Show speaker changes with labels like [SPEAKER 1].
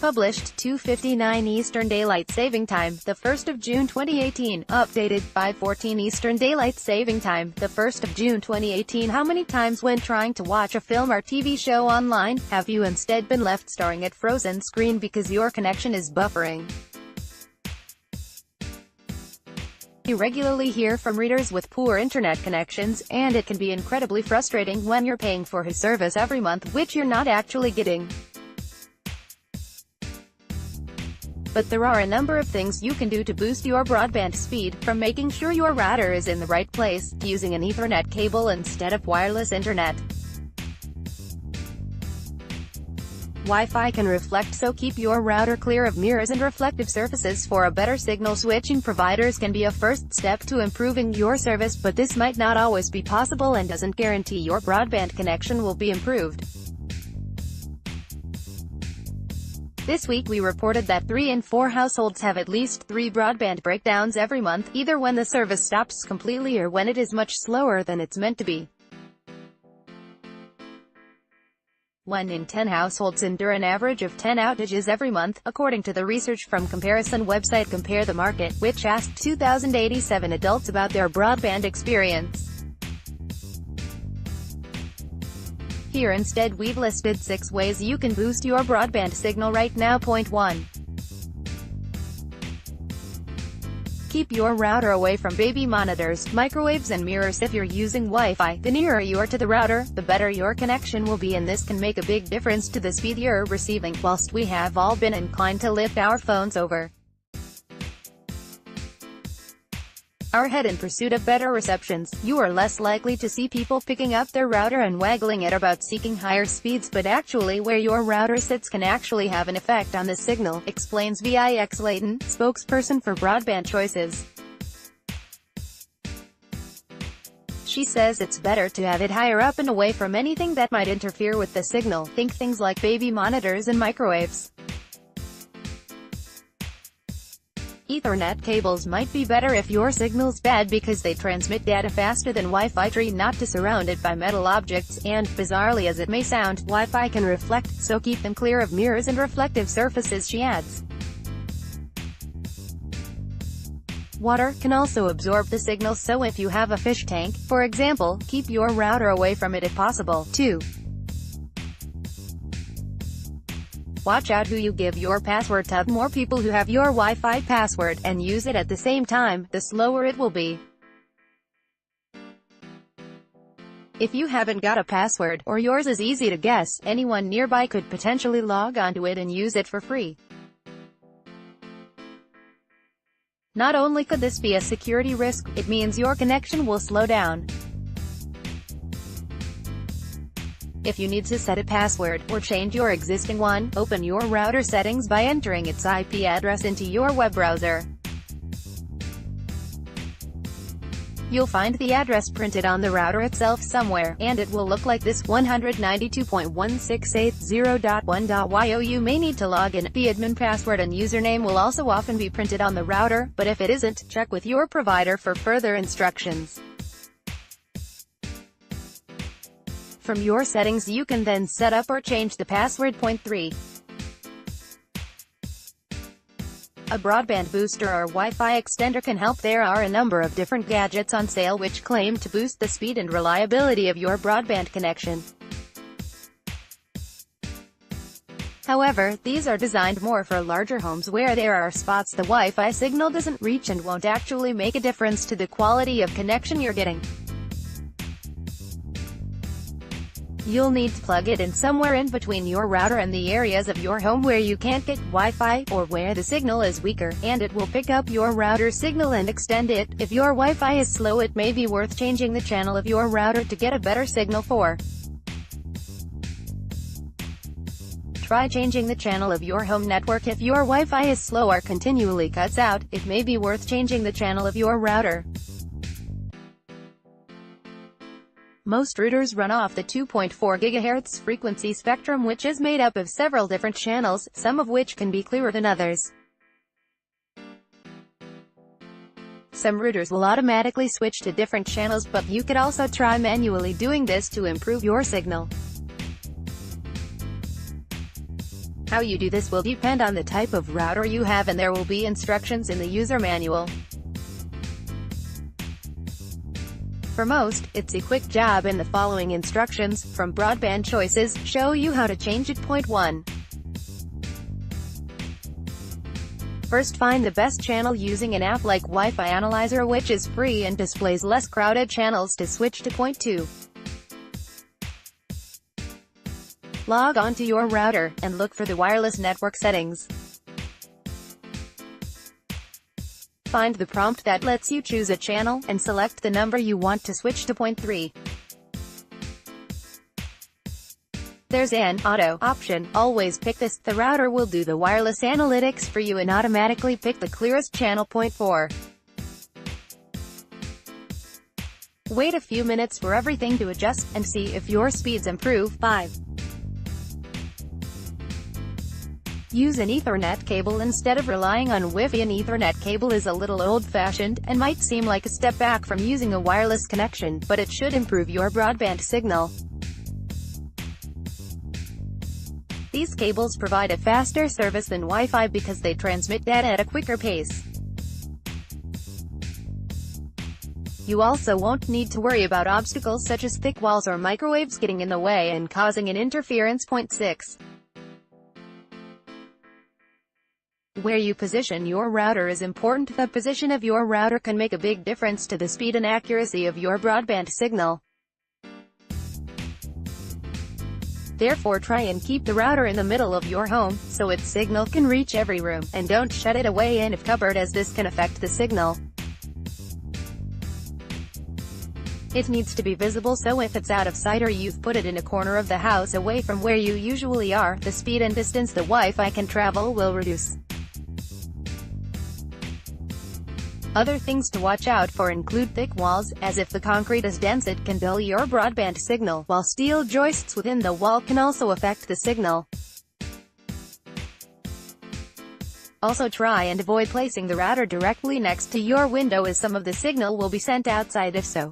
[SPEAKER 1] Published 2:59 Eastern Daylight Saving Time, the 1st of June 2018. Updated 5:14 Eastern Daylight Saving Time, the 1st of June 2018. How many times when trying to watch a film or TV show online, have you instead been left staring at frozen screen because your connection is buffering? You regularly hear from readers with poor internet connections, and it can be incredibly frustrating when you're paying for his service every month, which you're not actually getting. But there are a number of things you can do to boost your broadband speed, from making sure your router is in the right place, to using an Ethernet cable instead of wireless internet. Wi-Fi can reflect, so keep your router clear of mirrors and reflective surfaces for a better signal. Switching providers can be a first step to improving your service, but this might not always be possible and doesn't guarantee your broadband connection will be improved. This week we reported that 3 in 4 households have at least 3 broadband breakdowns every month, either when the service stops completely or when it is much slower than it's meant to be. 1 in 10 households endure an average of 10 outages every month, according to the research from comparison website Compare the Market, which asked 2,087 adults about their broadband experience. Here instead we've listed 6 ways you can boost your broadband signal right now. Point 1. Keep your router away from baby monitors, microwaves and mirrors. If you're using Wi-Fi, the nearer you are to the router, the better your connection will be, and this can make a big difference to the speed you're receiving. Whilst we have all been inclined to lift our phones over our head in pursuit of better receptions, you are less likely to see people picking up their router and waggling it about seeking higher speeds, but actually where your router sits can actually have an effect on the signal, explains Vix Layton, spokesperson for Broadband Choices. She says it's better to have it higher up and away from anything that might interfere with the signal. Think things like baby monitors and microwaves. Ethernet cables might be better if your signal's bad because they transmit data faster than Wi-Fi. Try not to surround it by metal objects, and, bizarrely as it may sound, Wi-Fi can reflect, so keep them clear of mirrors and reflective surfaces, she adds. Water can also absorb the signal, so if you have a fish tank, for example, keep your router away from it if possible. 2. Watch out who you give your password to. The more people who have your Wi-Fi password, and use it at the same time, the slower it will be. If you haven't got a password, or yours is easy to guess, anyone nearby could potentially log onto it and use it for free. Not only could this be a security risk, it means your connection will slow down. If you need to set a password, or change your existing one, open your router settings by entering its IP address into your web browser. You'll find the address printed on the router itself somewhere, and it will look like this: 192.168.0.1.yo. You may need to log in. The admin password and username will also often be printed on the router, but if it isn't, check with your provider for further instructions. From your settings you can then set up or change the password. Point 3. A broadband booster or Wi-Fi extender can help. There are a number of different gadgets on sale which claim to boost the speed and reliability of your broadband connection. However, these are designed more for larger homes where there are spots the Wi-Fi signal doesn't reach and won't actually make a difference to the quality of connection you're getting. You'll need to plug it in somewhere in between your router and the areas of your home where you can't get Wi-Fi, or where the signal is weaker, and it will pick up your router's signal and extend it. If your Wi-Fi is slow, it may be worth changing the channel of your router to get a better signal. 4. Try changing the channel of your home network. If your Wi-Fi is slow or continually cuts out, it may be worth changing the channel of your router. Most routers run off the 2.4 GHz frequency spectrum, which is made up of several different channels, some of which can be clearer than others. Some routers will automatically switch to different channels, but you could also try manually doing this to improve your signal. How you do this will depend on the type of router you have, and there will be instructions in the user manual. For most, it's a quick job, and the following instructions, from Broadband Choices, show you how to change it. Point 1. First, find the best channel using an app like Wi-Fi Analyzer, which is free and displays less crowded channels to switch to. Point 2. Log on to your router, and look for the wireless network settings. Find the prompt that lets you choose a channel, and select the number you want to switch to. Point 3. There's an auto option. Always pick this. The router will do the wireless analytics for you and automatically pick the clearest channel. Point 4. Wait a few minutes for everything to adjust, and see if your speeds improve. 5. Use an Ethernet cable instead of relying on Wi-Fi. An Ethernet cable is a little old-fashioned, and might seem like a step back from using a wireless connection, but it should improve your broadband signal. These cables provide a faster service than Wi-Fi because they transmit data at a quicker pace. You also won't need to worry about obstacles such as thick walls or microwaves getting in the way and causing an interference. Point 6. Where you position your router is important. The position of your router can make a big difference to the speed and accuracy of your broadband signal. Therefore, try and keep the router in the middle of your home, so its signal can reach every room, and don't shut it away in a cupboard, as this can affect the signal. It needs to be visible, so if it's out of sight or you've put it in a corner of the house away from where you usually are, the speed and distance the Wi-Fi can travel will reduce. Other things to watch out for include thick walls, as if the concrete is dense it can dull your broadband signal, while steel joists within the wall can also affect the signal. Also, try and avoid placing the router directly next to your window, as some of the signal will be sent outside if so.